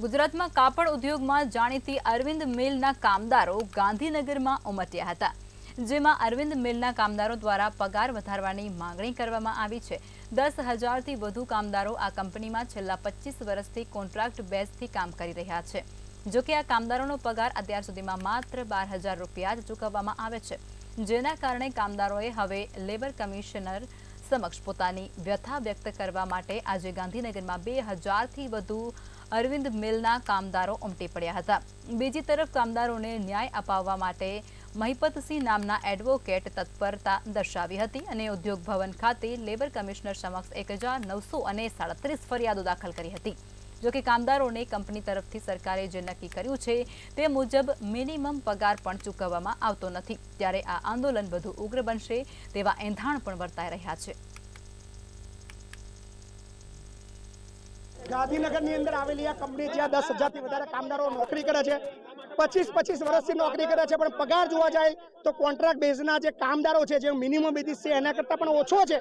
ગુજરાતમાં કાપડ ઉદ્યોગમાં જાણીતી અરવિંદ મિલના કામદારો ગાંધીનગરમાં ઉમટ્યા હતા, જેમાં અરવિંદ મિલના કામદારો દ્વારા પગાર વધારવાની માંગણી કરવામાં આવી છે। 10,000થી વધુ કામદારો આ કંપનીમાં છેલ્લા 25 વર્ષથી કોન્ટ્રાક્ટ બેઝથી કામ કરી રહ્યા છે। જો કે આ કામદારોનો પગાર અત્યાર સુધીમાં માત્ર 12,000 રૂપિયા જ ચૂકવવામાં આવે છે, જેના કારણે કામદારોએ હવે લેબર કમિશનર સમક્ષ પોતાની વ્યથા વ્યક્ત કરવા માટે આજે ગાંધીનગરમાં 2,000થી વધુ અરવિંદ મિલના કામદારો ઉમટી પડ્યા હતા। બીજી તરફ કામદારોને ન્યાય અપાવવા માટે મહિપતસિંહ નામના એડવોકેટ તત્પરતા દર્શાવી હતી અને ઉદ્યોગ ભવન ખાતે લેબર કમિશનર સમક્ષ 1,937 ફરિયાદો દાખલ કરી હતી। જો કે કામદારોને કંપની તરફથી સરકારે જે નક્કી કર્યું છે તે મુજબ મિનિમમ પગાર પણ ચૂકવવામાં આવતો નથી, ત્યારે આ આંદોલન વધુ ઉગ્ર બનશે તેવા એંધાણ પણ વર્તાઈ રહ્યા છે। ગાંધીનગરની અંદર આવેલી આ કંપની જ્યાં 10,000થી વધારે કામદારો નોકરી કરે છે, 25 વર્ષથી નોકરી કરે છે, પણ પગાર જોવા જાય તો કોન્ટ્રાક્ટ બેઝના જે કામદારો છે, જે મિનિમમ બેઝિસ છે એના કરતાં પણ ઓછો છે।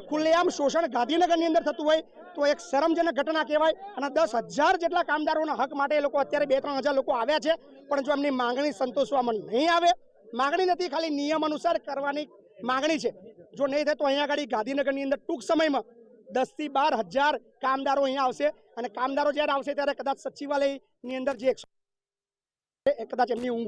ખુલ્લેઆમ શોષણ ગાંધીનગરની અંદર થતું હોય તો એક શરમજનક ઘટના કહેવાય। અને 10,000 જેટલા કામદારોના હક માટે એ લોકો અત્યારે 2-3 હજાર લોકો આવ્યા છે, પણ જો એમની માંગણી સંતોષવામાં નહીં આવે, માંગણી નથી, ખાલી નિયમ અનુસાર કરવાની માંગણી છે, જો નહીં થાય તો અહીંયા આગળ ગાંધીનગરની અંદર ટૂંક સમયમાં 10,000થી 12,000 કામદારો અહીંયા આવશે અને કામદારો જ્યારે આવશે ત્યારે કદાચ સચિવાલયની અંદર જે કદાચ એમની ઊંઘ